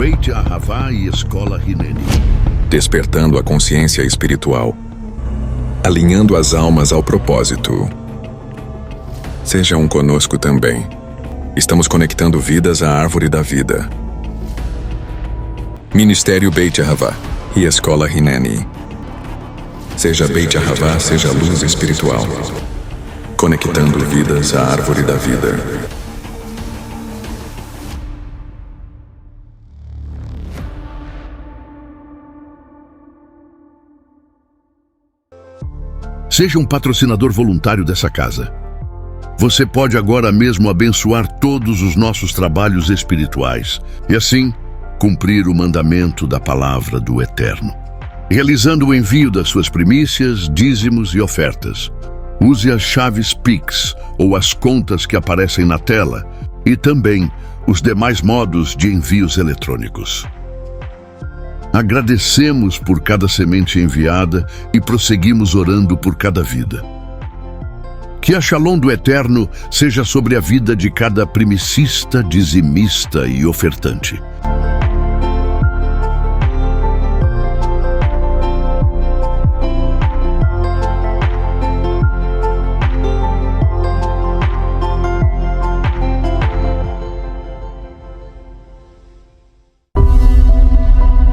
Beit Ahavá e Escola Hineni. Despertando a consciência espiritual, alinhando as almas ao propósito. Sejam conosco também. Estamos conectando vidas à árvore da vida. Ministério Beit Ahavá e Escola Hineni. Seja Beit Ahavá, seja luz espiritual. Conectando vidas à árvore da vida. Seja um patrocinador voluntário dessa casa. Você pode agora mesmo abençoar todos os nossos trabalhos espirituais e assim cumprir o mandamento da palavra do Eterno. Realizando o envio das suas primícias, dízimos e ofertas. Use as chaves Pix ou as contas que aparecem na tela e também os demais modos de envios eletrônicos. Agradecemos por cada semente enviada e prosseguimos orando por cada vida. Que a Shalom do Eterno seja sobre a vida de cada primicista, dizimista e ofertante.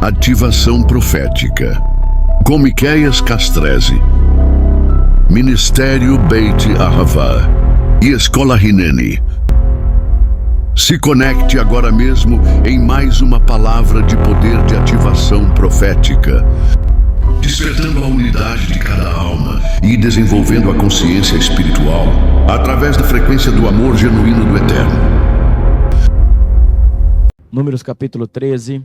Ativação profética. Com Miqueias Castrese. Ministério Beit Ahavá e Escola Hineni. Se conecte agora mesmo em mais uma palavra de poder de ativação profética, despertando a unidade de cada alma e desenvolvendo a consciência espiritual através da frequência do amor genuíno do Eterno. Números capítulo 13.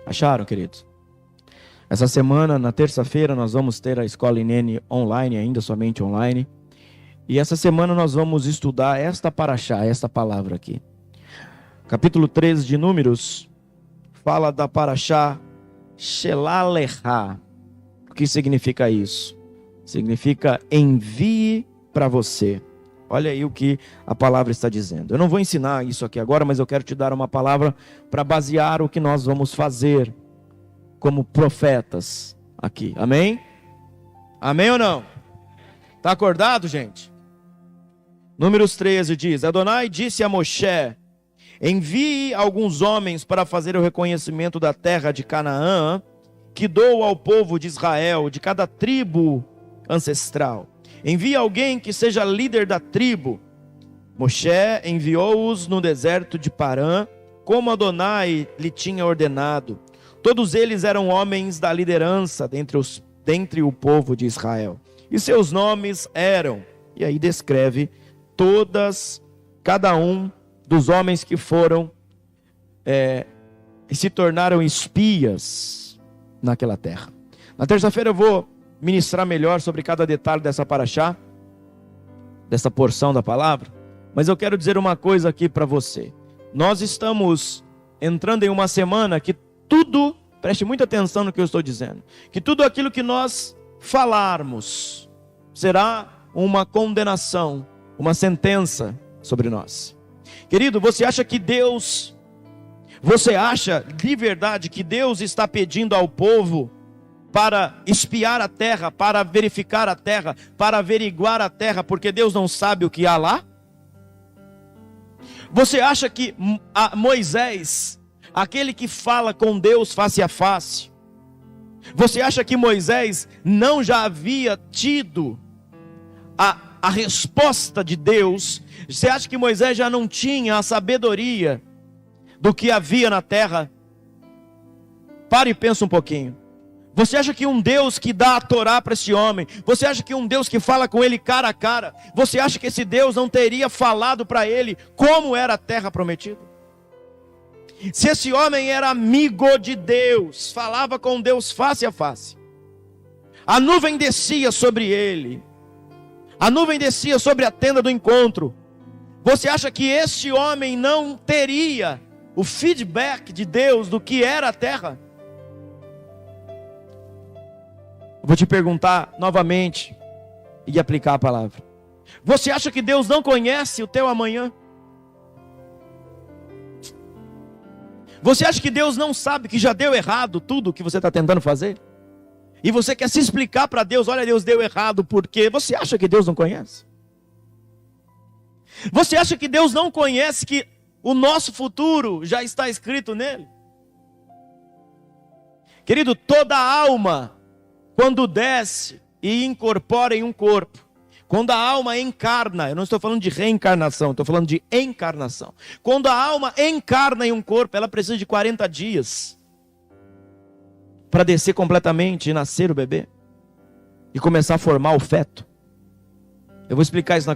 Acharam, queridos? Essa semana, na terça-feira, nós vamos ter a Escola Hineni online, ainda somente online. E essa semana nós vamos estudar esta paraxá, esta palavra aqui. Capítulo 13 de Números fala da paraxá Shelalechá. O que significa isso? Significa envie para você. Olha aí o que a palavra está dizendo. Eu não vou ensinar isso aqui agora, mas eu quero te dar uma palavra para basear o que nós vamos fazer como profetas aqui. Amém? Amém ou não? Está acordado, gente? Números 13 diz: Adonai disse a Moshe: envie alguns homens para fazer o reconhecimento da terra de Canaã, que dou ao povo de Israel, de cada tribo ancestral. Envie alguém que seja líder da tribo. Moshe enviou-os no deserto de Parã, como Adonai lhe tinha ordenado. Todos eles eram homens da liderança dentre o povo de Israel. E seus nomes eram, e aí descreve cada um dos homens que foram e se tornaram espias naquela terra. Na terça-feira eu vou ministrar melhor sobre cada detalhe dessa paraxá, dessa porção da palavra, mas eu quero dizer uma coisa aqui para você. Nós estamos entrando em uma semana que tudo, preste muita atenção no que eu estou dizendo, que tudo aquilo que nós falarmos será uma condenação, uma sentença sobre nós. Querido, você acha de verdade que Deus está pedindo ao povo para espiar a terra, para verificar a terra, para averiguar a terra, porque Deus não sabe o que há lá? Você acha que Moisés, aquele que fala com Deus face a face, você acha que Moisés não já havia tido a resposta de Deus? Você acha que Moisés já não tinha a sabedoria do que havia na terra? Pare e pensa um pouquinho. Você acha que um Deus que dá a Torá para esse homem, você acha que um Deus que fala com ele cara a cara, você acha que esse Deus não teria falado para ele como era a terra prometida? Se esse homem era amigo de Deus, falava com Deus face a face, a nuvem descia sobre ele, a nuvem descia sobre a tenda do encontro, você acha que este homem não teria o feedback de Deus do que era a terra? Vou te perguntar novamente e aplicar a palavra. Você acha que Deus não conhece o teu amanhã? Você acha que Deus não sabe que já deu errado tudo que você está tentando fazer? E você quer se explicar para Deus, olha, Deus deu errado porque você acha que Deus não conhece? Você acha que Deus não conhece que o nosso futuro já está escrito nele? Querido, toda alma, quando desce e incorpora em um corpo, quando a alma encarna, eu não estou falando de reencarnação, estou falando de encarnação. Quando a alma encarna em um corpo, ela precisa de 40 dias para descer completamente e nascer o bebê e começar a formar o feto. Eu vou explicar isso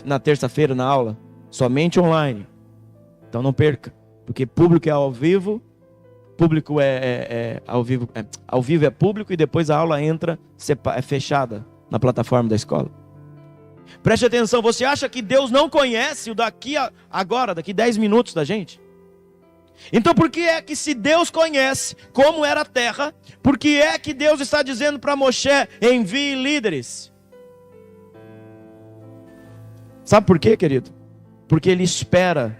na terça-feira na aula, somente online. Então não perca, porque público é ao vivo, público ao vivo é público e depois a aula entra é fechada na plataforma da escola. Preste atenção, você acha que Deus não conhece o daqui 10 minutos da gente? Então por que é que, se Deus conhece como era a terra, por que é que Deus está dizendo para Moshe, envie líderes? Sabe por quê, querido? Porque Ele espera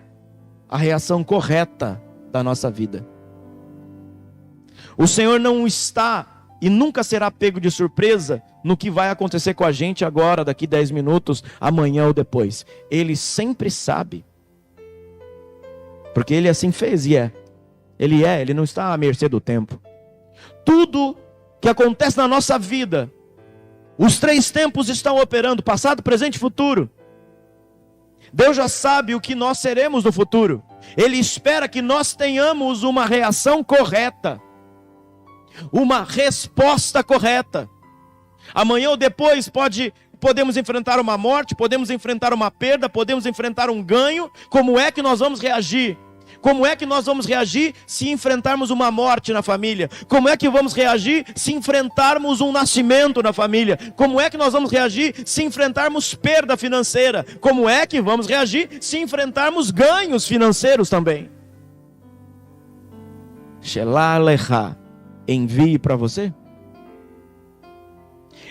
a reação correta da nossa vida. O Senhor não está e nunca será pego de surpresa no que vai acontecer com a gente agora, daqui 10 minutos, amanhã ou depois. Ele sempre sabe. Porque Ele assim fez e é. Ele não está à mercê do tempo. Tudo que acontece na nossa vida, os 3 tempos estão operando, passado, presente e futuro. Deus já sabe o que nós seremos no futuro. Ele espera que nós tenhamos uma reação correta, uma resposta correta. Amanhã ou depois podemos enfrentar uma morte, podemos enfrentar uma perda, podemos enfrentar um ganho. Como é que nós vamos reagir? Como é que nós vamos reagir se enfrentarmos uma morte na família? Como é que vamos reagir se enfrentarmos um nascimento na família? Como é que nós vamos reagir se enfrentarmos perda financeira? Como é que vamos reagir se enfrentarmos ganhos financeiros também? Shelah Lecha, envie para você?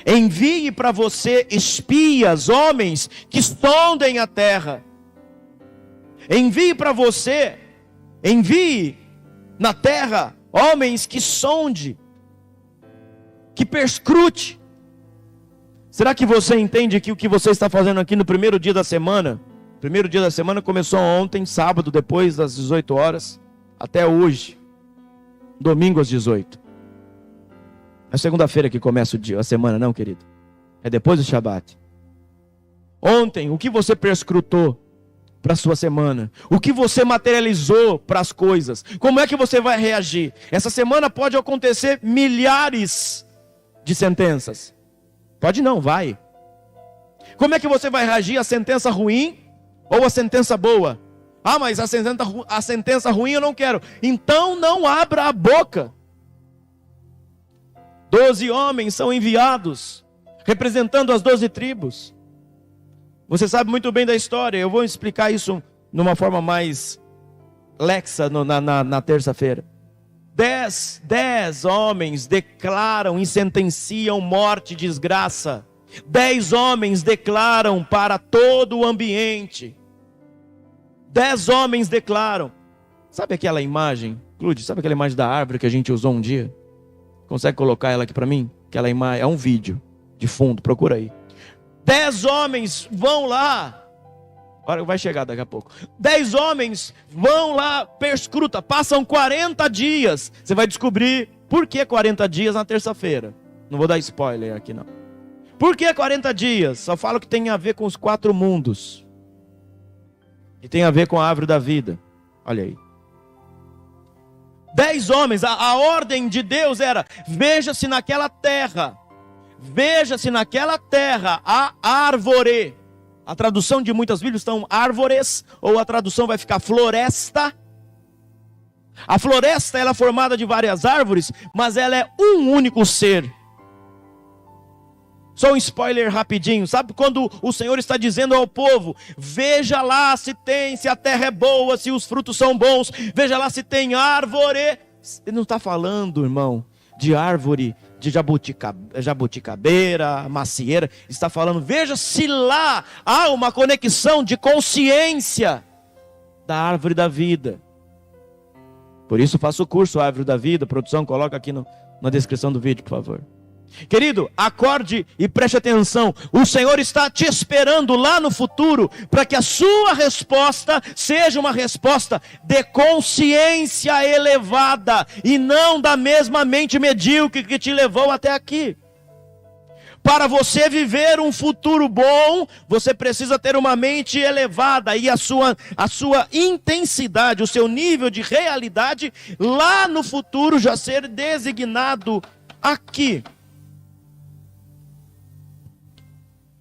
Envie para você espias, homens que sondem a terra. Envie para você, envie na terra homens que sonde, que perscrute. Será que você entende que o que você está fazendo aqui no primeiro dia da semana? O primeiro dia da semana começou ontem, sábado, depois das 18 horas, até hoje, domingo às 18. É segunda-feira que começa a semana, não, querido? É depois do Shabat. Ontem, o que você perscrutou para a sua semana? O que você materializou para as coisas? Como é que você vai reagir? Essa semana pode acontecer milhares de sentenças. Pode não, vai. Como é que você vai reagir à sentença ruim ou à sentença boa? Ah, mas a sentença ruim eu não quero. Então não abra a boca. 12 homens são enviados, representando as 12 tribos. Você sabe muito bem da história, eu vou explicar isso numa forma mais lexa na terça-feira. 10 homens declaram e sentenciam morte e desgraça. 10 homens declaram para todo o ambiente. 10 homens declaram. Sabe aquela imagem, Clude, sabe aquela imagem da árvore que a gente usou um dia? Consegue colocar ela aqui para mim? Aquela imagem, é um vídeo de fundo, procura aí. 10 homens vão lá. Olha, vai chegar daqui a pouco. 10 homens vão lá, perscruta, passam 40 dias. Você vai descobrir por que 40 dias na terça-feira. Não vou dar spoiler aqui não. Por que 40 dias? Só falo que tem a ver com os 4 mundos. E tem a ver com a árvore da vida. Olha aí. 10 homens, a ordem de Deus era: veja-se naquela terra a árvore. A tradução de muitas Bíblias estão árvores, ou a tradução vai ficar floresta. A floresta ela é formada de várias árvores, mas ela é um único ser. Só um spoiler rapidinho, sabe quando o Senhor está dizendo ao povo: veja lá se a terra é boa, se os frutos são bons, veja lá se tem árvore. Ele não está falando, irmão, de árvore, de jabuticabeira, macieira. Está falando, veja se lá há uma conexão de consciência da árvore da vida. Por isso faça o curso Árvore da Vida. Produção, coloca aqui na descrição do vídeo, por favor. Querido, acorde e preste atenção. O Senhor está te esperando lá no futuro para que a sua resposta seja uma resposta de consciência elevada e não da mesma mente medíocre que te levou até aqui. Para você viver um futuro bom, você precisa ter uma mente elevada e a sua intensidade, o seu nível de realidade lá no futuro já ser designado aqui.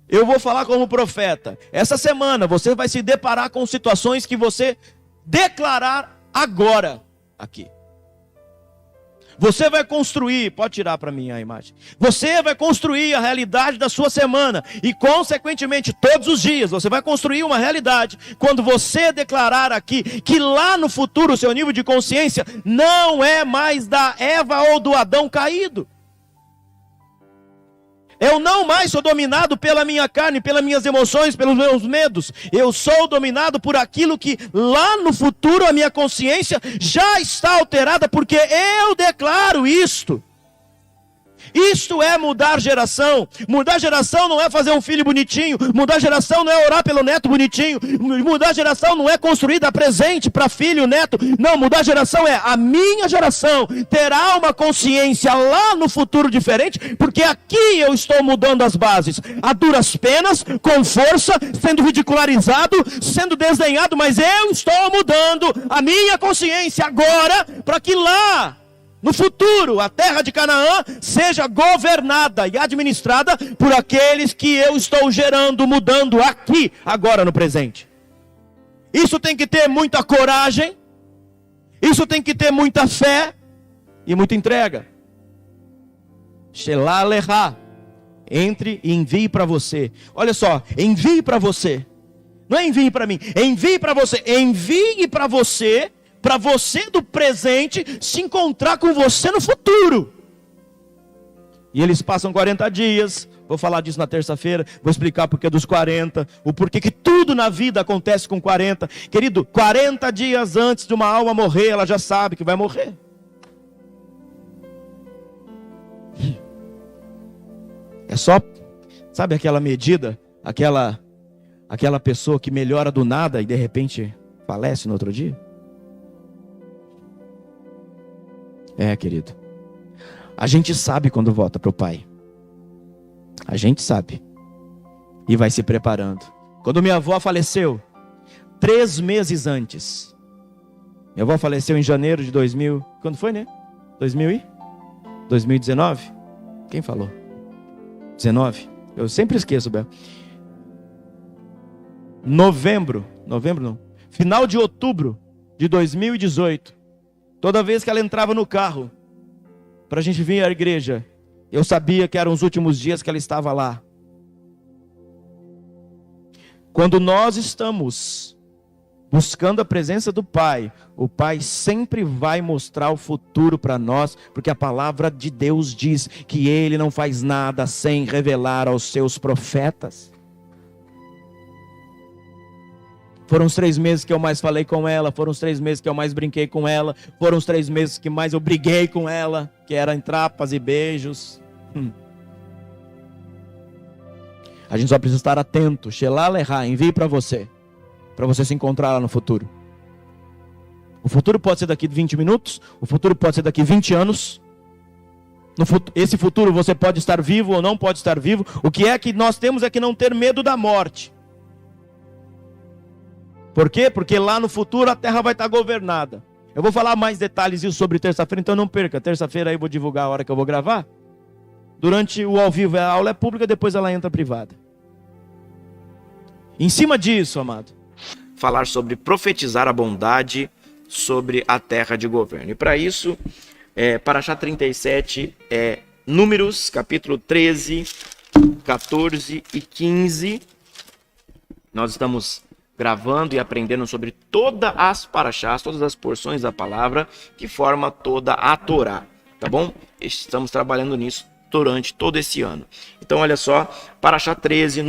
Eu vou falar como profeta. Essa semana você vai se deparar com situações que você declarar agora aqui. Você vai construir, pode tirar para mim a imagem. Você vai construir a realidade da sua semana e consequentemente todos os dias você vai construir uma realidade quando você declarar aqui que lá no futuro o seu nível de consciência não é mais da Eva ou do Adão caído. Eu não mais sou dominado pela minha carne, pelas minhas emoções, pelos meus medos. Eu sou dominado por aquilo que lá no futuro a minha consciência já está alterada, porque eu declaro isto. Isto é mudar geração. Mudar geração não é fazer um filho bonitinho. Mudar geração não é orar pelo neto bonitinho. Mudar geração não é construir dar presente para filho, neto. Não, mudar geração é a minha geração terá uma consciência lá no futuro diferente, porque aqui eu estou mudando as bases. A duras penas, com força, sendo ridicularizado, sendo desdenhado, mas eu estou mudando a minha consciência agora para que lá no futuro, a terra de Canaã seja governada e administrada por aqueles que eu estou gerando, mudando aqui, agora no presente. Isso tem que ter muita coragem, isso tem que ter muita fé e muita entrega. Shelalechá, entre e envie para você. Olha só, envie para você. Não é envie para mim, envie para você. Envie para você do presente se encontrar com você no futuro. E eles passam 40 dias, vou falar disso na terça-feira, vou explicar porque dos 40, o porquê que tudo na vida acontece com 40. Querido, 40 dias antes de uma alma morrer, ela já sabe que vai morrer. É só, sabe aquela medida, aquela pessoa que melhora do nada e de repente falece no outro dia? É, querido, a gente sabe quando volta para o Pai. A gente sabe. E vai se preparando. Quando minha avó faleceu, 3 meses antes. Minha avó faleceu em janeiro de 2000. Quando foi, né? 2019? Quem falou? 19? Eu sempre esqueço, Bel. Novembro não. Final de outubro de 2018. Toda vez que ela entrava no carro, para a gente vir à igreja, eu sabia que eram os últimos dias que ela estava lá. Quando nós estamos buscando a presença do Pai, o Pai sempre vai mostrar o futuro para nós, porque a palavra de Deus diz que Ele não faz nada sem revelar aos seus profetas. Foram os 3 meses que eu mais falei com ela, foram os 3 meses que eu mais brinquei com ela, foram os 3 meses que mais eu briguei com ela, que era em trapas e beijos. A gente só precisa estar atento. Shelalechá, envie para você se encontrar lá no futuro. O futuro pode ser daqui 20 minutos, o futuro pode ser daqui 20 anos. Esse futuro você pode estar vivo ou não pode estar vivo. O que é que nós temos é que não ter medo da morte. Por quê? Porque lá no futuro a terra vai estar governada. Eu vou falar mais detalhes disso sobre terça-feira, então não perca. Terça-feira aí eu vou divulgar a hora que eu vou gravar. Durante o ao vivo a aula é pública, depois ela entra privada. Em cima disso, amado, falar sobre profetizar a bondade sobre a terra de governo. E para isso, Parashá 37, Números, capítulo 13, 14 e 15. Nós estamos gravando e aprendendo sobre todas as parashás, todas as porções da palavra que forma toda a Torá, tá bom? Estamos trabalhando nisso durante todo esse ano. Então olha só, Parashá 13,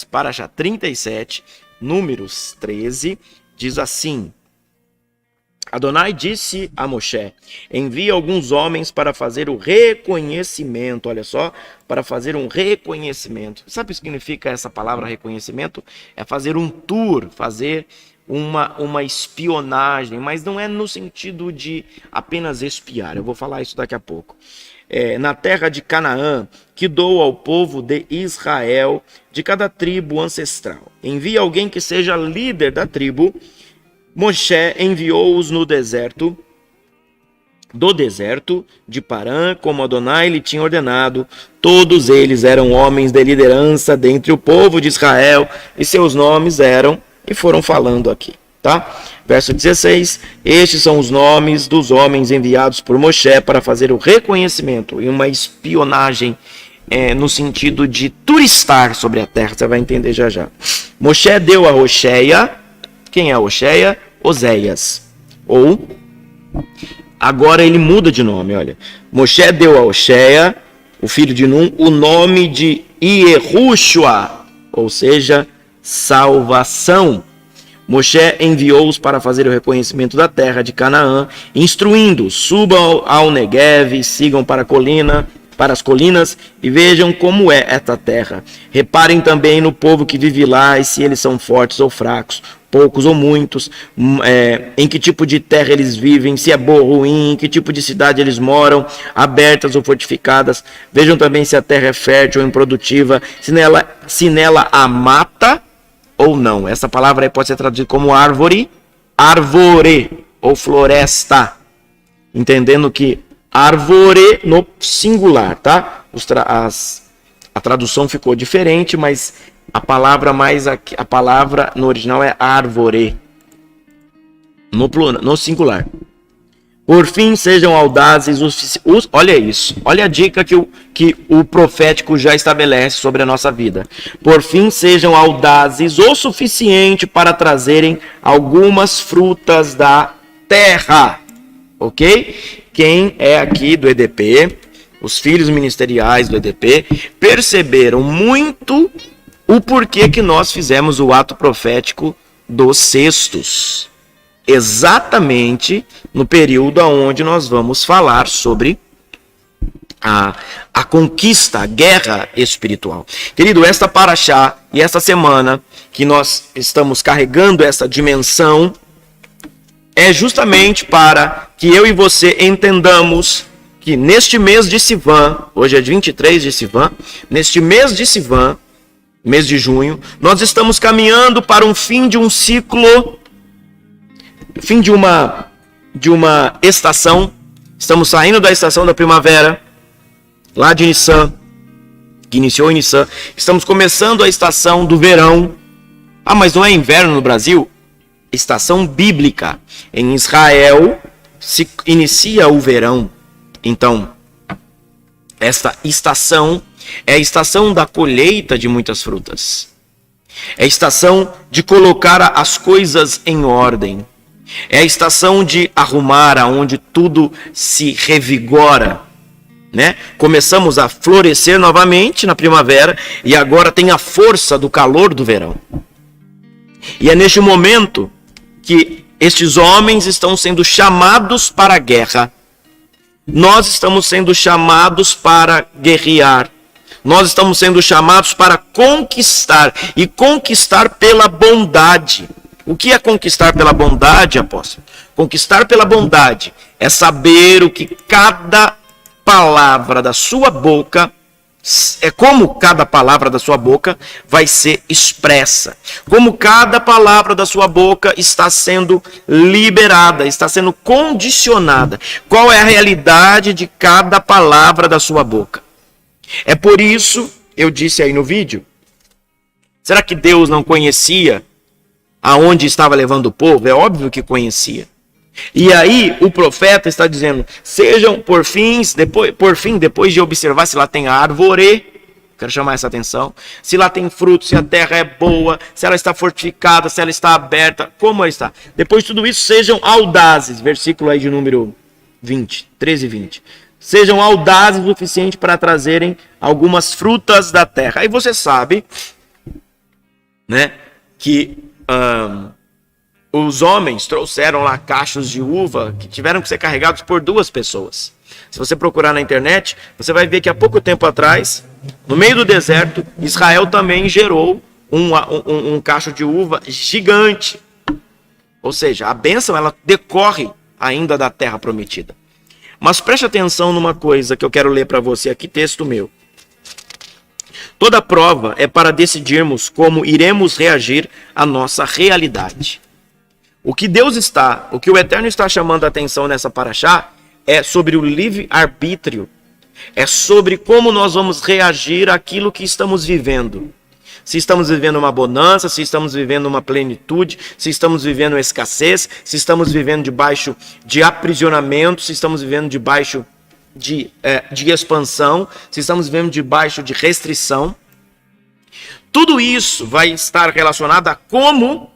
Parashá 37, Números 13, diz assim: Adonai disse a Moshe: envia alguns homens para fazer o reconhecimento. Olha só, para fazer um reconhecimento. Sabe o que significa essa palavra reconhecimento? É fazer um tour, fazer uma espionagem, mas não é no sentido de apenas espiar. Eu vou falar isso daqui a pouco. Na terra de Canaã, que dou ao povo de Israel, de cada tribo ancestral. Envia alguém que seja líder da tribo. Moshe enviou-os no deserto de Parã, como Adonai lhe tinha ordenado. Todos eles eram homens de liderança dentre o povo de Israel, e seus nomes eram, e foram falando aqui, tá? Verso 16, estes são os nomes dos homens enviados por Moshe para fazer o reconhecimento e uma espionagem no sentido de turistar sobre a terra, você vai entender já já. Moshe deu a Hoxéia, quem é a Hoxéia? Oséias, ou agora ele muda de nome, olha. Moshe deu a Hoxéia, o filho de Num, o nome de Ierushua, ou seja, salvação. Moshe enviou-os para fazer o reconhecimento da terra de Canaã, instruindo: subam ao Negueve, sigam para as colinas e vejam como é esta terra. Reparem também no povo que vive lá e se eles são fortes ou fracos, poucos ou muitos, em que tipo de terra eles vivem, se é boa ou ruim, em que tipo de cidade eles moram, abertas ou fortificadas. Vejam também se a terra é fértil ou improdutiva, se nela há mata ou não. Essa palavra aí pode ser traduzida como árvore ou floresta, entendendo que árvore no singular, tá? A tradução ficou diferente, mas a palavra no original é árvore, no singular. Por fim, sejam audazes olha isso, olha a dica que o profético já estabelece sobre a nossa vida. Por fim, sejam audazes o suficiente para trazerem algumas frutas da terra, ok? Quem é aqui do EDP, os filhos ministeriais do EDP, perceberam muito o porquê que nós fizemos o ato profético dos cestos. Exatamente no período onde nós vamos falar sobre a conquista, a guerra espiritual. Querido, esta paraxá e esta semana que nós estamos carregando essa dimensão é justamente para que eu e você entendamos que neste mês de Sivan, hoje é 23 de Sivan, neste mês de Sivan, mês de junho, nós estamos caminhando para um fim de um ciclo, fim de uma estação. Estamos saindo da estação da primavera, lá de Nissan, que iniciou em Nissan. Estamos começando a estação do verão. Ah, mas não é inverno no Brasil? Estação bíblica. Em Israel se inicia o verão. Então, esta estação é a estação da colheita de muitas frutas. É a estação de colocar as coisas em ordem. É a estação de arrumar aonde tudo se revigora, né? Começamos a florescer novamente na primavera e agora tem a força do calor do verão. E é neste momento que estes homens estão sendo chamados para a guerra. Nós estamos sendo chamados para guerrear. Nós estamos sendo chamados para conquistar, e conquistar pela bondade. O que é conquistar pela bondade, apóstolo? Conquistar pela bondade é saber o que cada palavra da sua boca, como cada palavra da sua boca vai ser expressa. Como cada palavra da sua boca está sendo liberada, está sendo condicionada. Qual é a realidade de cada palavra da sua boca? É por isso, eu disse aí no vídeo, será que Deus não conhecia aonde estava levando o povo? É óbvio que conhecia. E aí o profeta está dizendo: sejam por fim, depois de observar se lá tem árvore, quero chamar essa atenção, se lá tem fruto, se a terra é boa, se ela está fortificada, se ela está aberta, como ela está. Depois de tudo isso, sejam audazes, versículo aí de número 20, 13 e 20. Sejam audazes o suficiente para trazerem algumas frutas da terra. Aí você sabe, né, que os homens trouxeram lá cachos de uva que tiveram que ser carregados por 2 pessoas. Se você procurar na internet, você vai ver que há pouco tempo atrás, no meio do deserto, Israel também gerou um cacho de uva gigante. Ou seja, a bênção ela decorre ainda da terra prometida. Mas preste atenção numa coisa que eu quero ler para você aqui, texto meu. Toda prova é para decidirmos como iremos reagir à nossa realidade. O que o Eterno está chamando a atenção nessa paraxá é sobre o livre-arbítrio. É sobre como nós vamos reagir àquilo que estamos vivendo. Se estamos vivendo uma bonança, se estamos vivendo uma plenitude, se estamos vivendo escassez, se estamos vivendo debaixo de aprisionamento, se estamos vivendo debaixo de expansão, se estamos vivendo debaixo de restrição. Tudo isso vai estar relacionado a como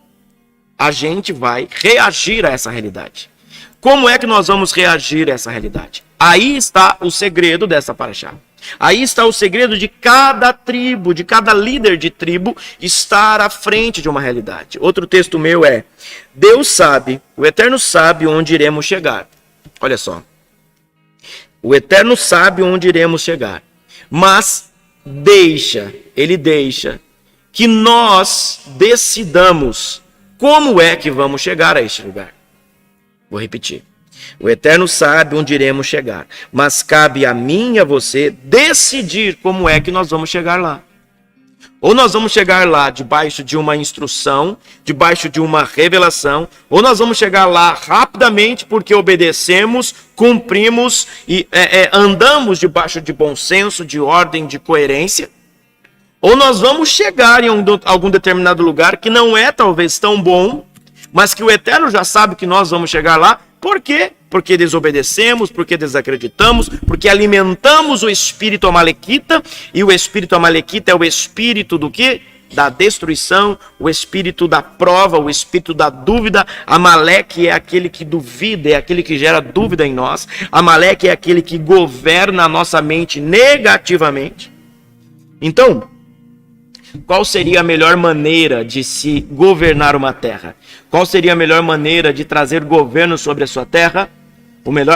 a gente vai reagir a essa realidade. Como é que nós vamos reagir a essa realidade? Aí está o segredo dessa paraxá. Aí está o segredo de cada tribo, de cada líder de tribo estar à frente de uma realidade. Outro texto meu é: Deus sabe, o Eterno sabe onde iremos chegar. Olha só. O Eterno sabe onde iremos chegar. Mas Ele deixa que nós decidamos como é que vamos chegar a este lugar. Vou repetir. O Eterno sabe onde iremos chegar, mas cabe a mim e a você decidir como é que nós vamos chegar lá. Ou nós vamos chegar lá debaixo de uma instrução, debaixo de uma revelação, ou nós vamos chegar lá rapidamente porque obedecemos, cumprimos e andamos debaixo de bom senso, de ordem, de coerência. Ou nós vamos chegar em algum determinado lugar que não é talvez tão bom, mas que o Eterno já sabe que nós vamos chegar lá. Por quê? Porque desobedecemos, porque desacreditamos, porque alimentamos o espírito amalequita, e o espírito amalequita é o espírito do quê? Da destruição, o espírito da prova, o espírito da dúvida. Amaleque é aquele que duvida, é aquele que gera dúvida em nós. Amaleque é aquele que governa a nossa mente negativamente. Então, qual seria a melhor maneira de se governar uma terra? Qual seria a melhor maneira de trazer governo sobre a sua terra?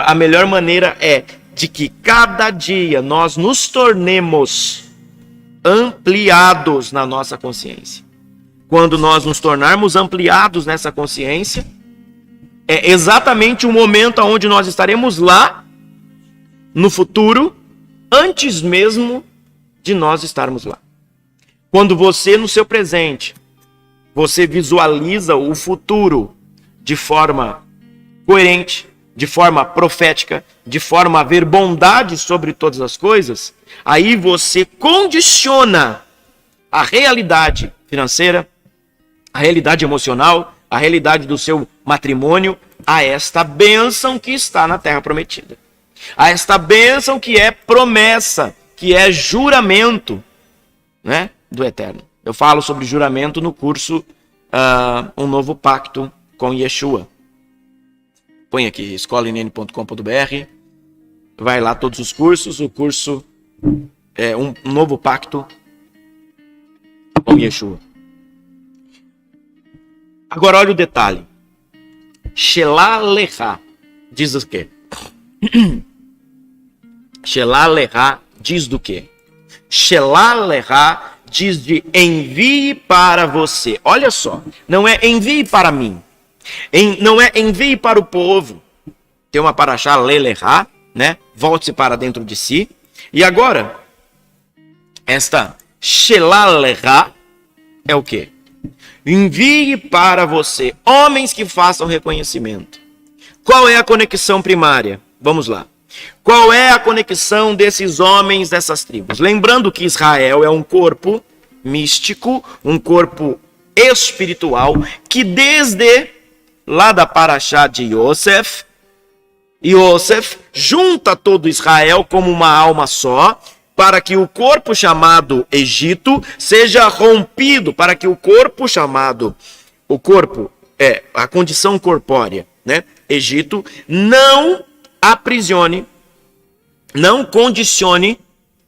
A melhor maneira é de que cada dia nós nos tornemos ampliados na nossa consciência. Quando nós nos tornarmos ampliados nessa consciência, é exatamente o momento onde nós estaremos lá, no futuro, antes mesmo de nós estarmos lá. Quando você, no seu presente, você visualiza o futuro de forma coerente, de forma profética, de forma a ver bondade sobre todas as coisas, aí você condiciona a realidade financeira, a realidade emocional, a realidade do seu matrimônio a esta bênção que está na terra prometida. A esta bênção que é promessa, que é juramento, né, do Eterno. Eu falo sobre juramento no curso Um Novo Pacto com Yeshua. Põe aqui, escolainene.com.br. Vai lá todos os cursos. O curso é um Novo Pacto com Yeshua. Agora olha o detalhe. Shelah Lecha diz o quê? Shelah Lecha diz do quê? Shelah Lecha diz de envie para você. Olha só, não é envie para mim. Não é envie para o povo. Tem uma paraxá Lelecha, né? Volte-se para dentro de si. E agora, esta Shelah Lecha é o quê? Envie para você homens que façam reconhecimento. Qual é a conexão primária? Vamos lá. Qual é a conexão desses homens, dessas tribos? Lembrando que Israel é um corpo místico, um corpo espiritual, que desde lá da paraxá de Yosef junta todo Israel como uma alma só, para que o corpo chamado Egito seja rompido, para que o corpo chamado, a condição corpórea, né? Egito, não aprisione, não condicione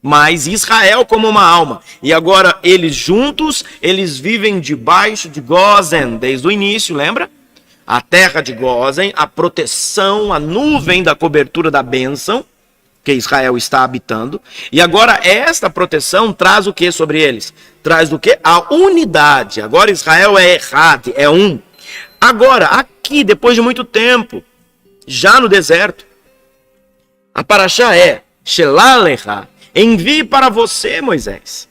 mais Israel como uma alma. E agora eles juntos, eles vivem debaixo de Gozen, desde o início, lembra? a terra de Gósen, a proteção, a nuvem da cobertura da bênção, que Israel está habitando. E agora esta proteção traz o que sobre eles? Traz o que? A unidade. Agora Israel é errado, é um. Agora, aqui, depois de muito tempo, já no deserto, a paraxá é Shelalecha, envie para você, Moisés.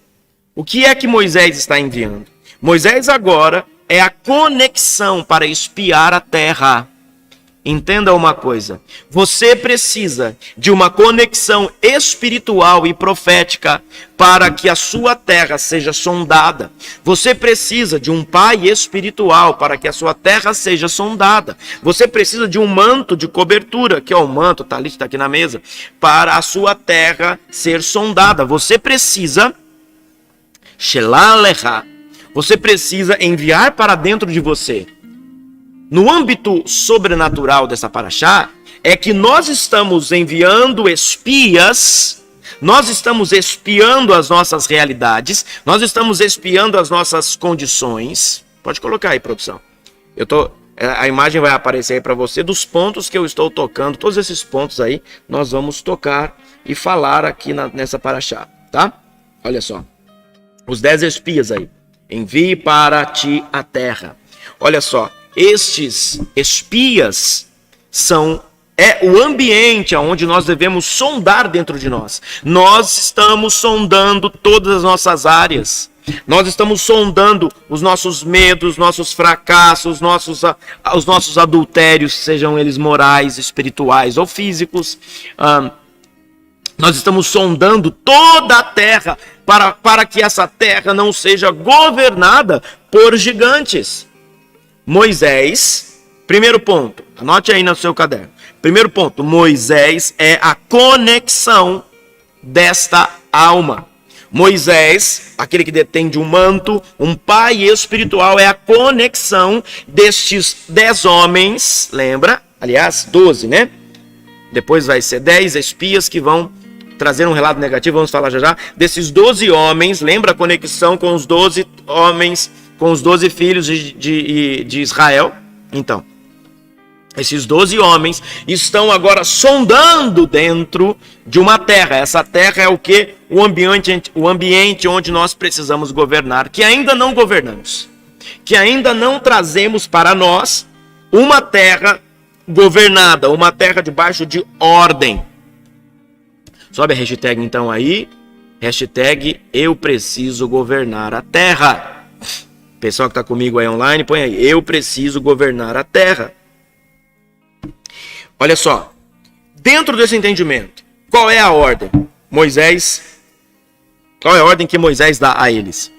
O que é que Moisés está enviando? Moisés agora é a conexão para espiar a terra. Entenda uma coisa, você precisa de uma conexão espiritual e profética para que a sua terra seja sondada. Você precisa de um pai espiritual para que a sua terra seja sondada. Você precisa de um manto de cobertura, que é o manto, tá ali, está aqui na mesa, para a sua terra ser sondada. Você precisa, Shelalecha, você precisa enviar para dentro de você. No âmbito sobrenatural dessa paraxá, é que nós estamos enviando espias, nós estamos espiando as nossas realidades, nós estamos espiando as nossas condições. Pode colocar aí, produção. A imagem vai aparecer aí para você dos pontos que eu estou tocando. Todos esses pontos aí nós vamos tocar e falar aqui nessa paraxá, tá? Olha só. Os 10 espias aí. Envie para ti a terra. Olha só. Estes espias é o ambiente onde nós devemos sondar dentro de nós. Nós estamos sondando todas as nossas áreas. Nós estamos sondando os nossos medos, nossos fracassos, os nossos adultérios, sejam eles morais, espirituais ou físicos. Nós estamos sondando toda a terra para que essa terra não seja governada por gigantes. Moisés, primeiro ponto, anote aí no seu caderno. Primeiro ponto, Moisés é a conexão desta alma. Moisés, aquele que detém de um manto, um pai espiritual, é a conexão destes 10 homens, lembra? Aliás, 12, né? Depois vai ser 10 espias que vão trazer um relato negativo, vamos falar já já. Desses 12 homens, lembra a conexão com os 12 homens, com os 12 filhos de Israel? Então, esses 12 homens estão agora sondando dentro de uma terra. Essa terra é o quê? O ambiente onde nós precisamos governar, que ainda não governamos, que ainda não trazemos para nós uma terra governada, uma terra debaixo de ordem. Sobe a hashtag então aí, hashtag eu preciso governar a terra. Pessoal que está comigo aí online, põe aí, eu preciso governar a terra. Olha só, dentro desse entendimento, qual é a ordem? Qual é a ordem que Moisés dá a eles?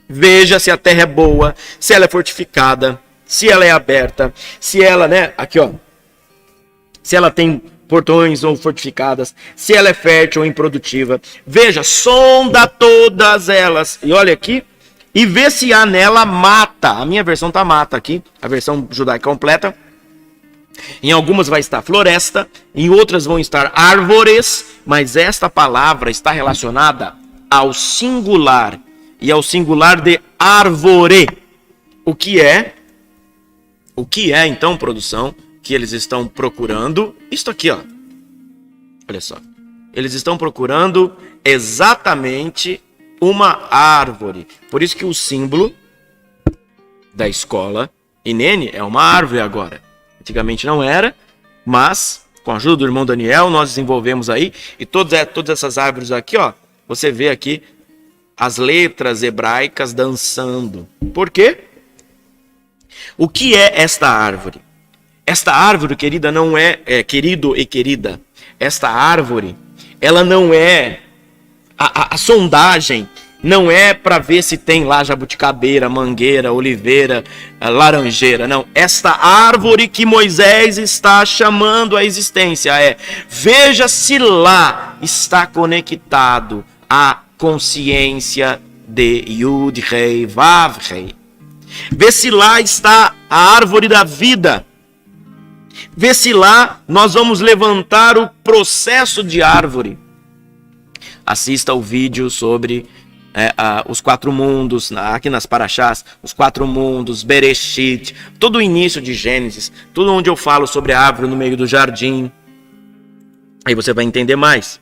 Veja se a terra é boa, se ela é fortificada, se ela é aberta, se ela, aqui ó, se ela tem portões ou fortificadas, se ela é fértil ou improdutiva. Veja, sonda todas elas, e olha aqui, e vê se há nela mata. A minha versão tá mata aqui, a versão judaica completa. Em algumas vai estar floresta, em outras vão estar árvores, mas esta palavra está relacionada ao singular, e ao singular de árvore. O que é então, produção, que eles estão procurando? Isto aqui, ó. Olha só. Eles estão procurando exatamente uma árvore. Por isso que o símbolo da escola Inene é uma árvore agora. Antigamente não era, mas com a ajuda do irmão Daniel nós desenvolvemos aí, e todas essas árvores aqui, ó, você vê aqui as letras hebraicas dançando. Por quê? O que é esta árvore? Esta árvore, querida, não querido e querida. Esta árvore, ela não é a sondagem. Não é para ver se tem lá jabuticabeira, mangueira, oliveira, laranjeira. Não. Esta árvore que Moisés está chamando à existência veja se lá está conectado a consciência de Yud, Rei, Vav, Rei. Vê se lá está a árvore da vida. Vê se lá nós vamos levantar o processo de árvore. Assista o vídeo sobre os 4 mundos, aqui nas Parashás, os 4 mundos, Bereshit, todo o início de Gênesis, tudo onde eu falo sobre a árvore no meio do jardim. Aí você vai entender mais.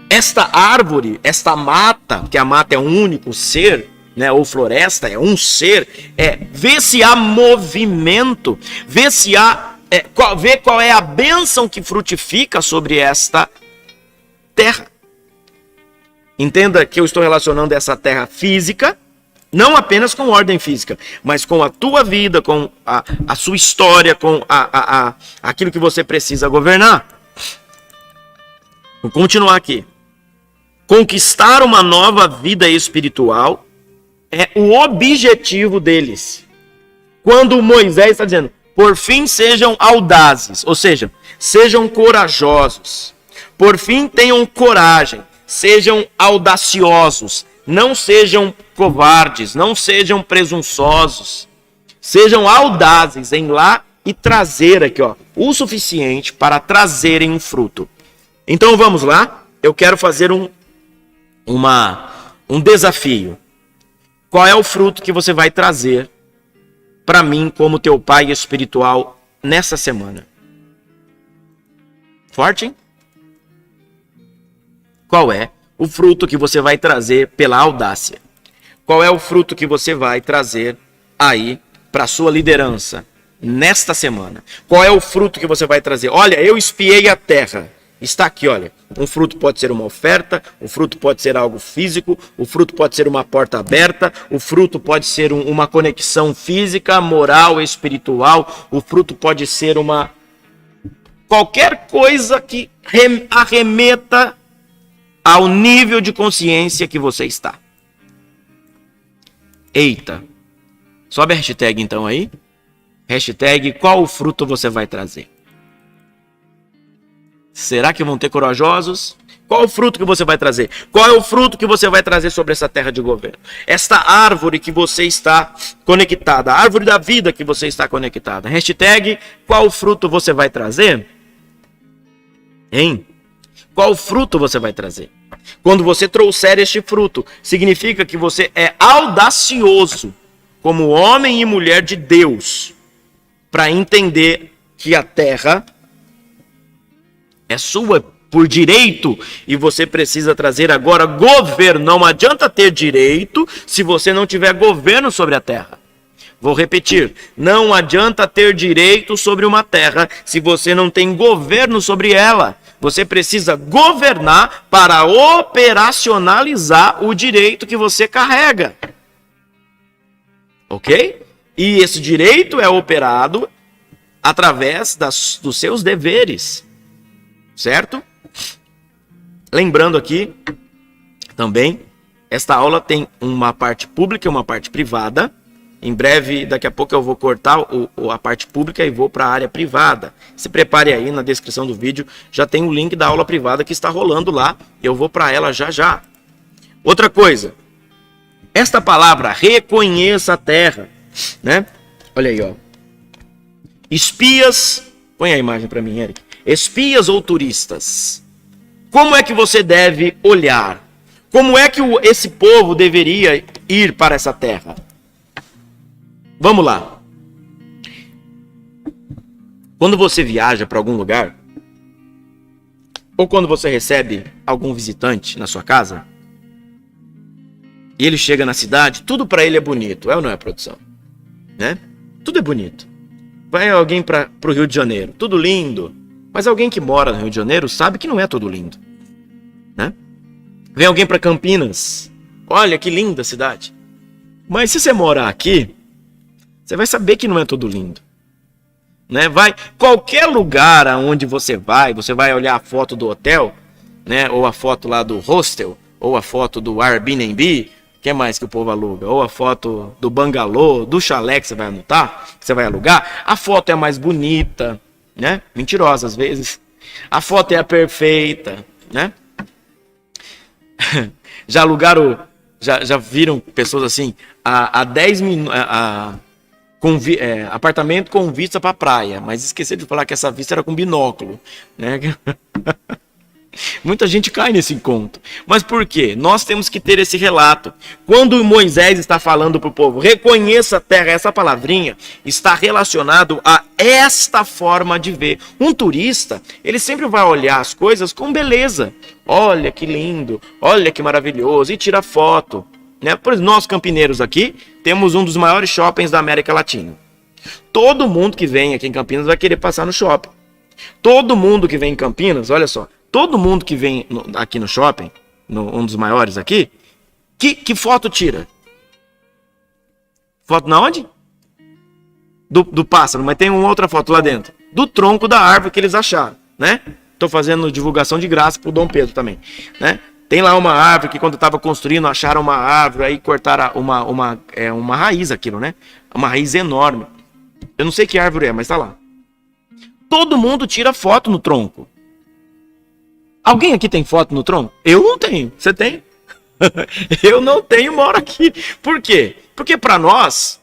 Esta árvore, esta mata, que a mata é um único ser, né, ou floresta, é um ser, vê se há movimento, vê se há, vê qual é a bênção que frutifica sobre esta terra. Entenda que eu estou relacionando essa terra física, não apenas com ordem física, mas com a tua vida, com a sua história, com aquilo que você precisa governar. Vou continuar aqui. Conquistar uma nova vida espiritual é o objetivo deles. Quando Moisés está dizendo, por fim sejam audazes, ou seja, sejam corajosos. Por fim tenham coragem, sejam audaciosos, não sejam covardes, não sejam presunçosos. Sejam audazes em ir lá e trazer aqui, o suficiente para trazerem um fruto. Então vamos lá, eu quero fazer um desafio. Qual é o fruto que você vai trazer para mim como teu pai espiritual nessa semana? Forte, hein? Qual é o fruto que você vai trazer pela audácia? Qual é o fruto que você vai trazer aí para a sua liderança nesta semana? Qual é o fruto que você vai trazer? Olha, eu espiei a terra. Está aqui, olha. Um fruto pode ser uma oferta, o fruto pode ser algo físico, o fruto pode ser uma porta aberta, o fruto pode ser uma conexão física, moral, espiritual, o fruto pode ser qualquer coisa que arremeta ao nível de consciência que você está. Eita. Sobe a hashtag então aí. Hashtag qual fruto você vai trazer? Será que vão ter corajosos? Qual o fruto que você vai trazer? Qual é o fruto que você vai trazer sobre essa terra de governo? Esta árvore que você está conectada, a árvore da vida que você está conectada. Hashtag qual o fruto você vai trazer? Hein? Qual fruto você vai trazer? Quando você trouxer este fruto, significa que você é audacioso como homem e mulher de Deus para entender que a terra é sua por direito e você precisa trazer agora governo. Não adianta ter direito se você não tiver governo sobre a terra. Vou repetir, não adianta ter direito sobre uma terra se você não tem governo sobre ela. Você precisa governar para operacionalizar o direito que você carrega. Ok? E esse direito é operado através dos seus deveres. Certo? Lembrando aqui, também, esta aula tem uma parte pública e uma parte privada. Em breve, daqui a pouco eu vou cortar a parte pública e vou para a área privada. Se prepare aí, na descrição do vídeo, já tem o link da aula privada que está rolando lá. Eu vou para ela já já. Outra coisa, esta palavra, reconheça a terra, né? Olha aí, ó. Espias, põe a imagem para mim, Eric. Espias ou turistas? Como é que você deve olhar? Como é que esse povo deveria ir para essa terra? Vamos lá. Quando você viaja para algum lugar, ou quando você recebe algum visitante na sua casa, e ele chega na cidade, tudo para ele é bonito, é ou não é, produção? Né? Tudo é bonito. Vai alguém para o Rio de Janeiro, tudo lindo. Mas alguém que mora no Rio de Janeiro sabe que não é tudo lindo, né? Vem alguém para Campinas, olha que linda a cidade. Mas se você morar aqui, você vai saber que não é tudo lindo, né? Qualquer lugar aonde você vai olhar a foto do hotel, né? Ou a foto lá do hostel, ou a foto do Airbnb, o que mais que o povo aluga? Ou a foto do bangalô, do chalé que você vai alugar, a foto é mais bonita, né? Mentirosa às vezes. A foto é a perfeita, né? Já alugaram, já viram pessoas assim, a 10 minutos, apartamento com vista para praia, mas esqueceram de falar que essa vista era com binóculo, né? Muita gente cai nesse conto. Mas por quê? Nós temos que ter esse relato. Quando Moisés está falando para o povo, reconheça a terra, essa palavrinha está relacionado a esta forma de ver. Um turista, ele sempre vai olhar as coisas com beleza. Olha que lindo, olha que maravilhoso, e tira foto. Né? Por exemplo, nós campineiros aqui, temos um dos maiores shoppings da América Latina. Todo mundo que vem aqui em Campinas vai querer passar no shopping. Todo mundo que vem em Campinas, olha só, todo mundo que vem aqui no shopping, um dos maiores aqui, que foto tira? Foto na onde? Do pássaro, mas tem uma outra foto lá dentro. Do tronco da árvore que eles acharam, né? Tô fazendo divulgação de graça pro Dom Pedro também, né? Tem lá uma árvore que quando estava construindo acharam uma árvore, aí cortaram uma raiz aquilo, né? Uma raiz enorme. Eu não sei que árvore é, mas tá lá. Todo mundo tira foto no tronco. Alguém aqui tem foto no tronco? Eu não tenho. Você tem? Eu não tenho, moro aqui. Por quê? Porque para nós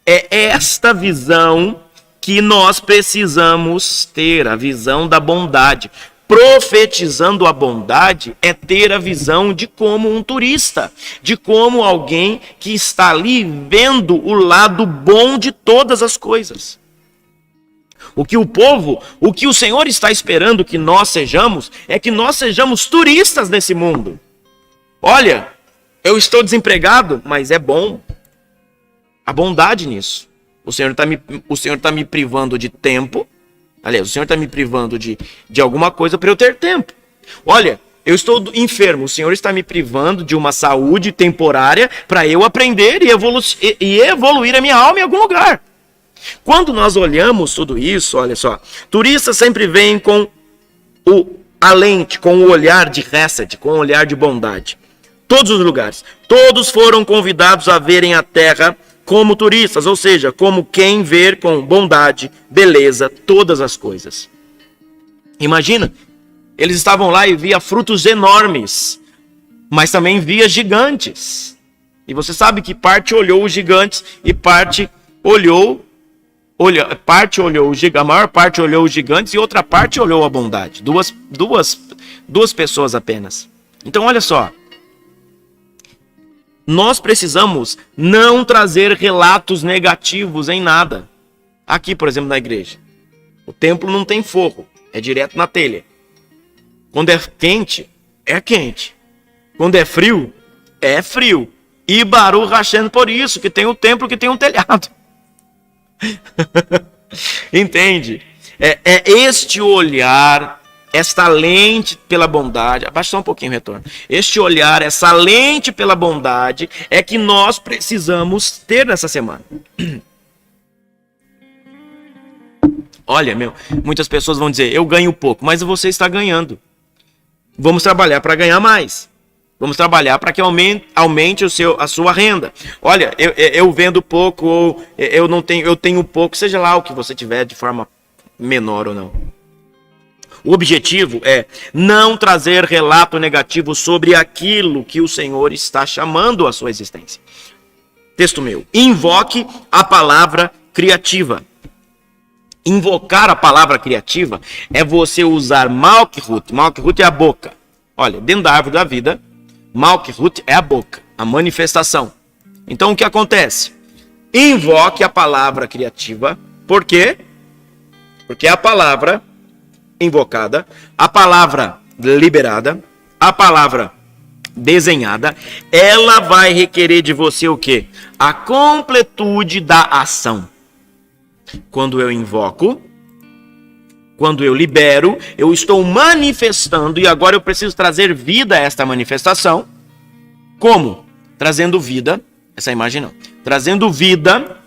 é esta visão que nós precisamos ter, a visão da bondade. Profetizando a bondade é ter a visão de como um turista, de como alguém que está ali vendo o lado bom de todas as coisas. O que o Senhor está esperando que nós sejamos, é que nós sejamos turistas nesse mundo. Olha, eu estou desempregado, mas é bom. A bondade nisso. O Senhor está me privando de tempo. Aliás, o Senhor está me privando de alguma coisa para eu ter tempo. Olha, eu estou enfermo. O Senhor está me privando de uma saúde temporária para eu aprender e evoluir a minha alma em algum lugar. Quando nós olhamos tudo isso, olha só, turistas sempre vêm com a lente, com o olhar de Hesed, com o olhar de bondade. Todos os lugares. Todos foram convidados a verem a terra como turistas, ou seja, como quem vê com bondade, beleza, todas as coisas. Imagina, eles estavam lá e via frutos enormes, mas também via gigantes. E você sabe que parte olhou os gigantes e parte olhou a maior parte olhou os gigantes e outra parte olhou a bondade. Duas pessoas apenas. Então olha só. Nós precisamos não trazer relatos negativos em nada. Aqui, por exemplo, na igreja. O templo não tem forro, é direto na telha. Quando é quente, é quente. Quando é frio, é frio. E Baruch Hashem por isso, que tem o templo que tem um telhado. Entende? É este olhar, esta lente pela bondade, abaixa só um pouquinho o retorno. Este olhar, essa lente pela bondade é que nós precisamos ter nessa semana. Olha, muitas pessoas vão dizer, eu ganho pouco, mas você está ganhando. Vamos trabalhar para ganhar mais. Vamos trabalhar para que aumente a sua renda. Olha, eu vendo pouco, ou eu tenho pouco, seja lá o que você tiver de forma menor ou não. O objetivo é não trazer relato negativo sobre aquilo que o Senhor está chamando a sua existência. Texto meu. Invoque a palavra criativa. Invocar a palavra criativa é você usar Malkihut. Malkihut é a boca. Olha, dentro da árvore da vida, Malkihut é a boca, a manifestação. Então o que acontece? Invoque a palavra criativa. Por quê? Porque a palavra invocada, a palavra liberada, a palavra desenhada, ela vai requerer de você o quê? A completude da ação. Quando eu invoco, quando eu libero, eu estou manifestando e agora eu preciso trazer vida a esta manifestação. Como? Trazendo vida, essa imagem não, trazendo vida.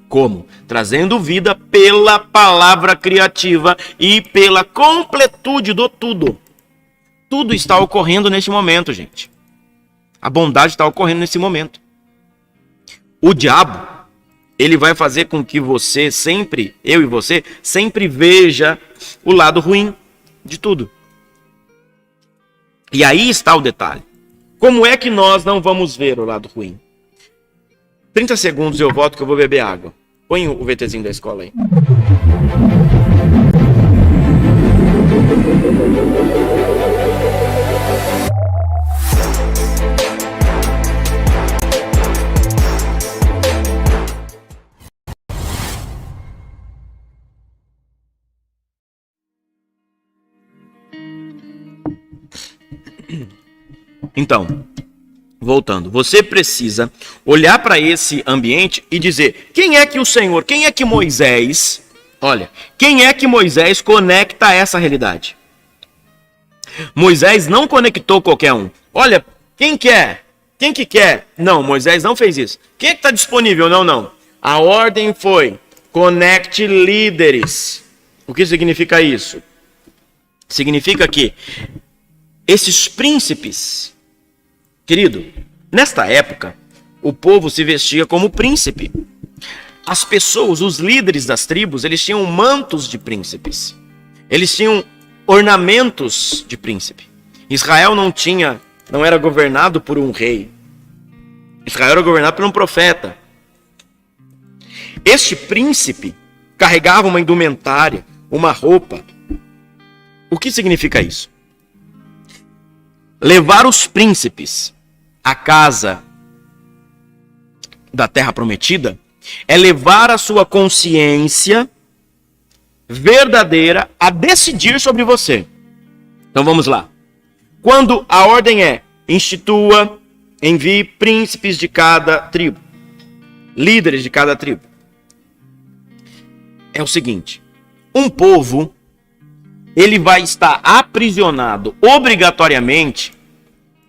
Como? Trazendo vida pela palavra criativa e pela completude do tudo. Tudo está ocorrendo nesse momento, gente. A bondade está ocorrendo nesse momento. O diabo, ele vai fazer com que você sempre, eu e você, sempre veja o lado ruim de tudo. E aí está o detalhe. Como é que nós não vamos ver o lado ruim? 30 segundos eu volto que eu vou beber água. Põe o VTzinho da escola aí. Então, voltando, você precisa olhar para esse ambiente e dizer, quem é que o Senhor, quem é que Moisés, olha, quem é que Moisés conecta a essa realidade? Moisés não conectou qualquer um. Olha, quem quer? Quem que quer? Não, Moisés não fez isso. Quem é que está disponível? Não. A ordem foi, conecte líderes. O que significa isso? Significa que esses príncipes, querido, nesta época, o povo se vestia como príncipe. As pessoas, os líderes das tribos, eles tinham mantos de príncipes. Eles tinham ornamentos de príncipe. Israel não era governado por um rei. Israel era governado por um profeta. Este príncipe carregava uma indumentária, uma roupa. O que significa isso? Levar os príncipes à casa da terra prometida é levar a sua consciência verdadeira a decidir sobre você. Então vamos lá. Quando a ordem é institua, envie príncipes de cada tribo, líderes de cada tribo. É o seguinte, um povo, ele vai estar aprisionado obrigatoriamente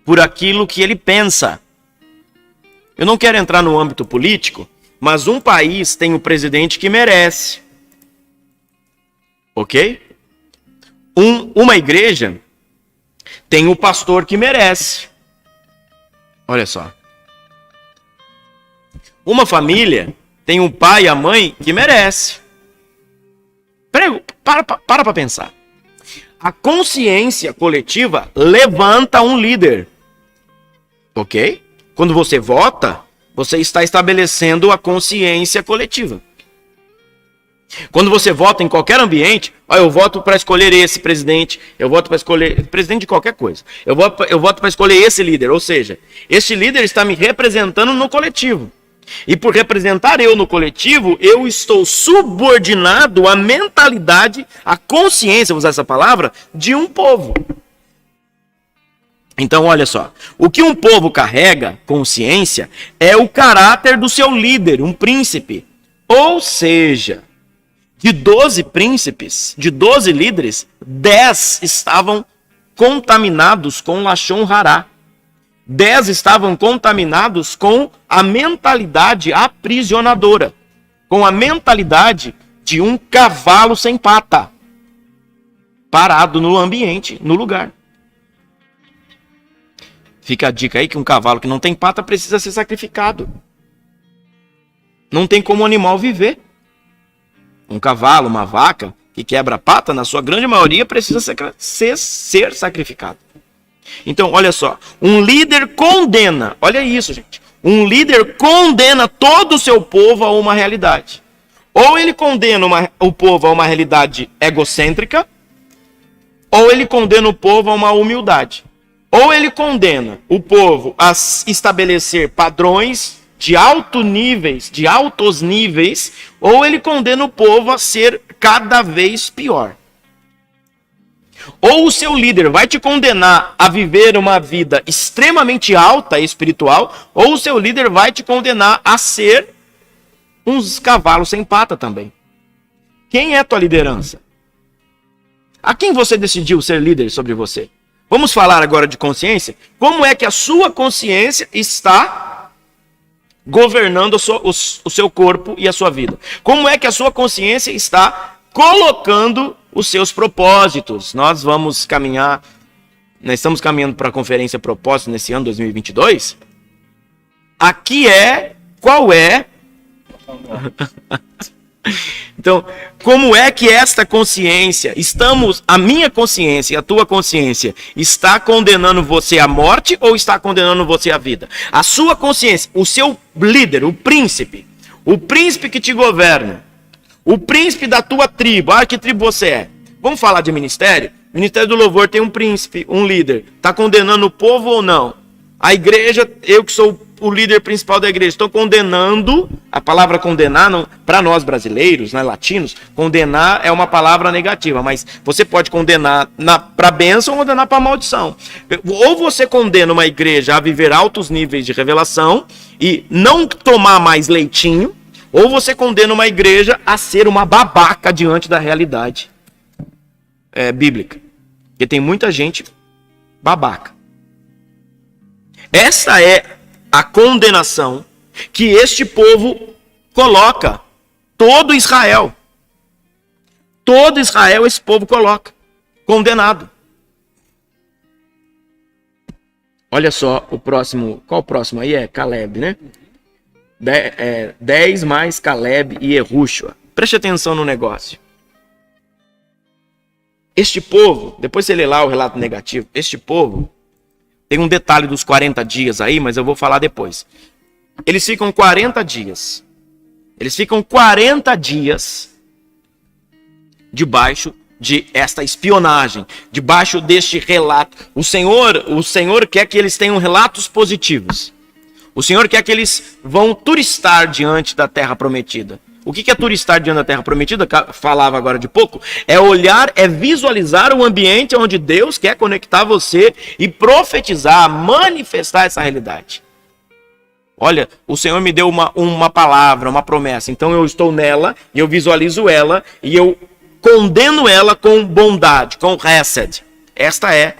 por aquilo que ele pensa. Eu não quero entrar no âmbito político, mas um país tem o presidente que merece. Ok? Uma igreja tem o pastor que merece. Olha só. Uma família tem o pai e a mãe que merece. Para pensar. A consciência coletiva levanta um líder. Ok? Quando você vota, você está estabelecendo a consciência coletiva. Quando você vota em qualquer ambiente, eu voto para escolher esse presidente, eu voto para escolher presidente de qualquer coisa. Eu voto para escolher esse líder, ou seja, esse líder está me representando no coletivo. E por representar eu no coletivo, eu estou subordinado à mentalidade, à consciência, vou usar essa palavra, de um povo. Então, olha só, o que um povo carrega, consciência, é o caráter do seu líder, um príncipe. Ou seja, de 12 príncipes, de 12 líderes, 10 estavam contaminados com Lashon Hará. 10 estavam contaminados com a mentalidade aprisionadora, com a mentalidade de um cavalo sem pata, parado no ambiente, no lugar. Fica a dica aí que um cavalo que não tem pata precisa ser sacrificado. Não tem como o animal viver. Um cavalo, uma vaca que quebra a pata, na sua grande maioria, precisa ser sacrificado. Então, olha só, um líder condena, olha isso, gente. Um líder condena todo o seu povo a uma realidade. Ou ele condena o povo a uma realidade egocêntrica, ou ele condena o povo a uma humildade. Ou ele condena o povo a estabelecer padrões de altos níveis, ou ele condena o povo a ser cada vez pior. Ou o seu líder vai te condenar a viver uma vida extremamente alta espiritual, ou o seu líder vai te condenar a ser uns cavalos sem pata também. Quem é a tua liderança? A quem você decidiu ser líder sobre você? Vamos falar agora de consciência? Como é que a sua consciência está governando o seu corpo e a sua vida? Como é que a sua consciência está colocando os seus propósitos? Nós estamos caminhando para a conferência Propósito nesse ano 2022. Qual é? Então, como é que esta consciência, a minha consciência e a tua consciência, está condenando você à morte ou está condenando você à vida? A sua consciência, o seu líder, o príncipe que te governa, o príncipe da tua tribo, que tribo você é? Vamos falar de ministério? Ministério do Louvor tem um príncipe, um líder. Está condenando o povo ou não? A igreja, eu que sou o líder principal da igreja, estou condenando. A palavra condenar, para nós brasileiros, né, latinos, condenar é uma palavra negativa, mas você pode condenar para bênção ou condenar para maldição. Ou você condena uma igreja a viver altos níveis de revelação e não tomar mais leitinho, ou você condena uma igreja a ser uma babaca diante da realidade bíblica. Porque tem muita gente babaca. Essa é a condenação que este povo coloca. Todo Israel. Todo Israel esse povo coloca. Condenado. Olha só o próximo. Qual o próximo aí? É Caleb, né? 10 mais Caleb e Jerushua. Preste atenção no negócio. Este povo, depois você lê lá o relato negativo, este povo, tem um detalhe dos 40 dias aí, mas eu vou falar depois. Eles ficam 40 dias. Eles ficam 40 dias debaixo de esta espionagem, debaixo deste relato. O Senhor quer que eles tenham relatos positivos. O Senhor quer que eles vão turistar diante da terra prometida. O que é turistar diante da terra prometida? Falava agora de pouco. É olhar, é visualizar o ambiente onde Deus quer conectar você e profetizar, manifestar essa realidade. Olha, o Senhor me deu uma palavra, uma promessa. Então eu estou nela, e eu visualizo ela, e eu condeno ela com bondade, com hesed. Esta é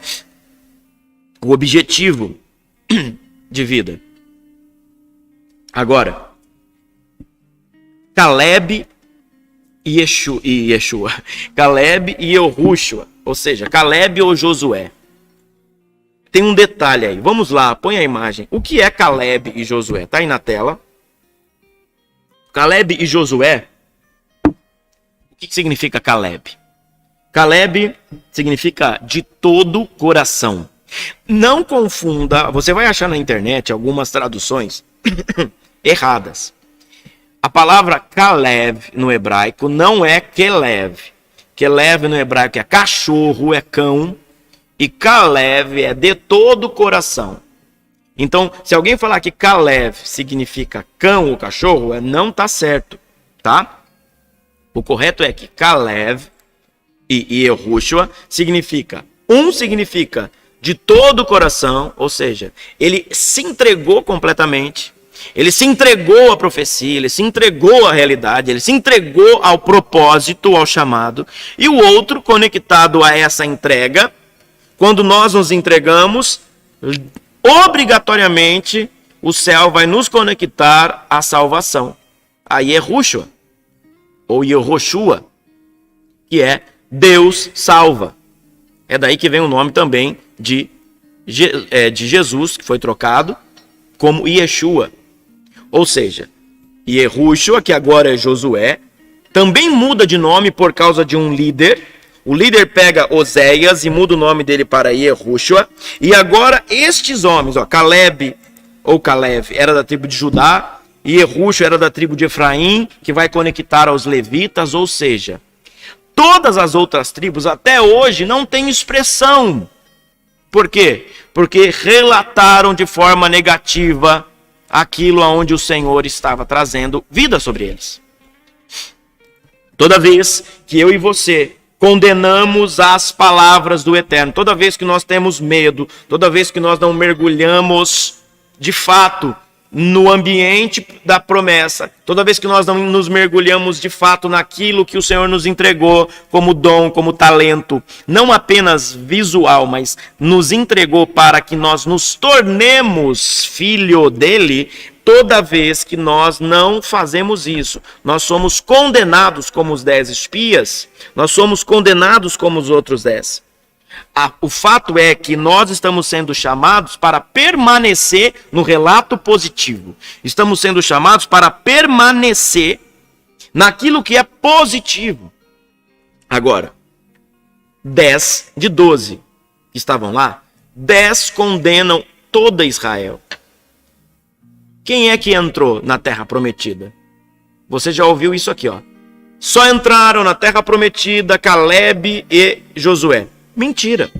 o objetivo de vida. Agora, Caleb e Yeshua. Caleb e Jerushua. Ou seja, Caleb ou Josué. Tem um detalhe aí. Vamos lá, põe a imagem. O que é Caleb e Josué? Está aí na tela. Caleb e Josué. O que significa Caleb? Caleb significa de todo coração. Não confunda. Você vai achar na internet algumas traduções erradas. A palavra Caleb no hebraico não é Kelev. Kelev no hebraico é cachorro, é cão. E Caleb é de todo o coração. Então, se alguém falar que Caleb significa cão ou cachorro, não está certo, tá? O correto é que Caleb e Jerushua significa de todo o coração, ou seja, ele se entregou completamente. Ele se entregou à profecia, ele se entregou à realidade, ele se entregou ao propósito, ao chamado. E o outro, conectado a essa entrega, quando nós nos entregamos, obrigatoriamente o céu vai nos conectar à salvação. A Jerushua, ou Yehoshua, que é Deus salva. É daí que vem o nome também de Jesus, que foi trocado como Yeshua. Ou seja, Jerushua, que agora é Josué, também muda de nome por causa de um líder. O líder pega Oséias e muda o nome dele para Jerushua. E agora estes homens, Caleb era da tribo de Judá, e Jerushua era da tribo de Efraim, que vai conectar aos levitas. Ou seja, todas as outras tribos até hoje não têm expressão. Por quê? Porque relataram de forma negativa aquilo aonde o Senhor estava trazendo vida sobre eles. Toda vez que eu e você condenamos as palavras do Eterno, toda vez que nós temos medo, toda vez que nós não mergulhamos de fato no ambiente da promessa, toda vez que nós não nos mergulhamos de fato naquilo que o Senhor nos entregou como dom, como talento, não apenas visual, mas nos entregou para que nós nos tornemos filho dele. Toda vez que nós não fazemos isso, nós somos condenados como os 10 espias, nós somos condenados como os outros 10. O fato é que nós estamos sendo chamados para permanecer no relato positivo. Estamos sendo chamados para permanecer naquilo que é positivo. Agora, 10 de 12 que estavam lá, 10 condenam toda Israel. Quem é que entrou na terra prometida? Você já ouviu isso aqui, ó. Só entraram na terra prometida Caleb e Josué. Mentira.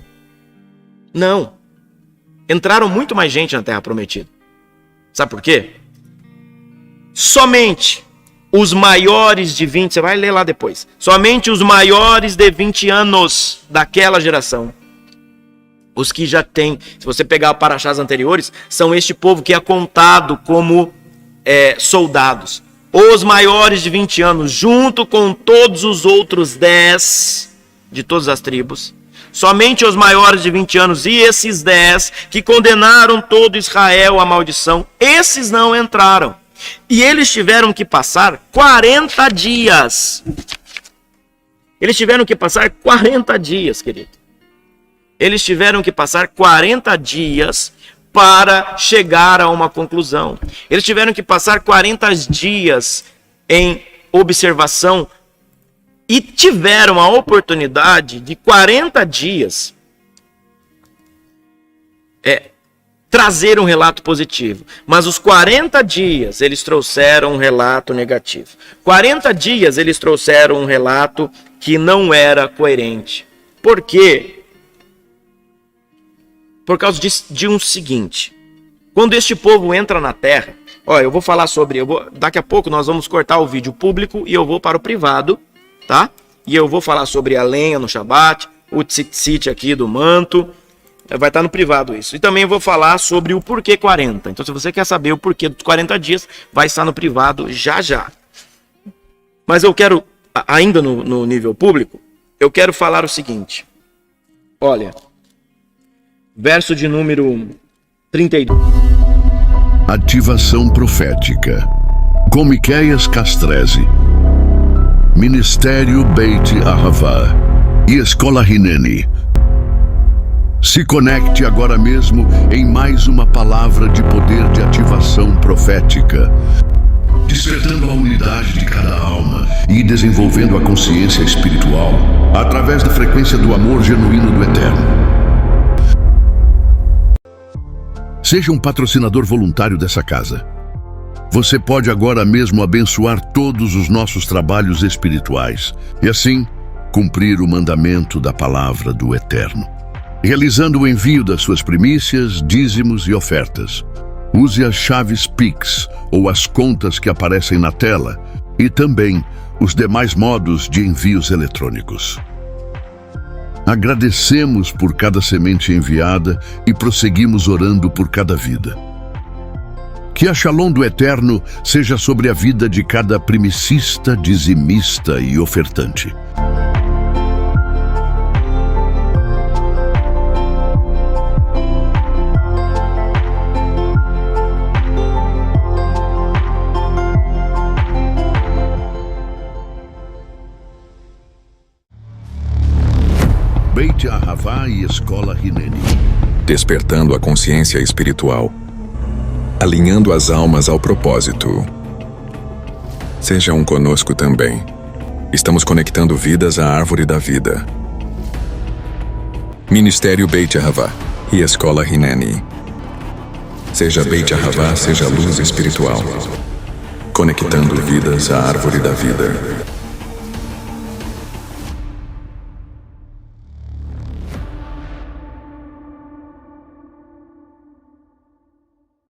Não. Entraram muito mais gente na Terra Prometida. Sabe por quê? Somente os maiores de 20, você vai ler lá depois. Somente os maiores de 20 anos daquela geração. Os que já têm, se você pegar paraxás anteriores, são este povo que é contado como soldados. Os maiores de 20 anos, junto com todos os outros 10 de todas as tribos. Somente os maiores de 20 anos e esses 10 que condenaram todo Israel à maldição, esses não entraram. E eles tiveram que passar 40 dias. Eles tiveram que passar 40 dias, querido. Eles tiveram que passar 40 dias para chegar a uma conclusão. Eles tiveram que passar 40 dias em observação e tiveram a oportunidade de 40 dias trazer um relato positivo. Mas os 40 dias eles trouxeram um relato negativo. 40 dias eles trouxeram um relato que não era coerente. Por quê? Por causa de um seguinte. Quando este povo entra na terra, eu vou falar sobre... daqui a pouco nós vamos cortar o vídeo público e eu vou para o privado, tá? E eu vou falar sobre a lenha no Shabat, o tzitzit aqui do manto. Vai estar no privado isso. E também vou falar sobre o porquê 40. Então, se você quer saber o porquê dos 40 dias, vai estar no privado já já. Mas eu quero, ainda no nível público, eu quero falar o seguinte. Olha, verso de número 32. Ativação profética. Com Miqueias Castrese. Ministério Beit Ahavá e Escola Hineni. Se conecte agora mesmo em mais uma palavra de poder de ativação profética, despertando a unidade de cada alma e desenvolvendo a consciência espiritual através da frequência do amor genuíno do Eterno. Seja um patrocinador voluntário dessa casa. Você pode agora mesmo abençoar todos os nossos trabalhos espirituais e assim cumprir o mandamento da palavra do Eterno. Realizando o envio das suas primícias, dízimos e ofertas. Use as chaves Pix ou as contas que aparecem na tela e também os demais modos de envios eletrônicos. Agradecemos por cada semente enviada e prosseguimos orando por cada vida. Que a Shalom do Eterno seja sobre a vida de cada primicista, dizimista e ofertante. Beit Ahavá e Escola Hineni. Despertando a consciência espiritual. Alinhando as almas ao propósito. Sejam conosco também. Estamos conectando vidas à árvore da vida. Ministério Beit Ahavá e Escola Hineni. Seja Beit Ahavá, seja luz espiritual. Conectando vidas à árvore da vida.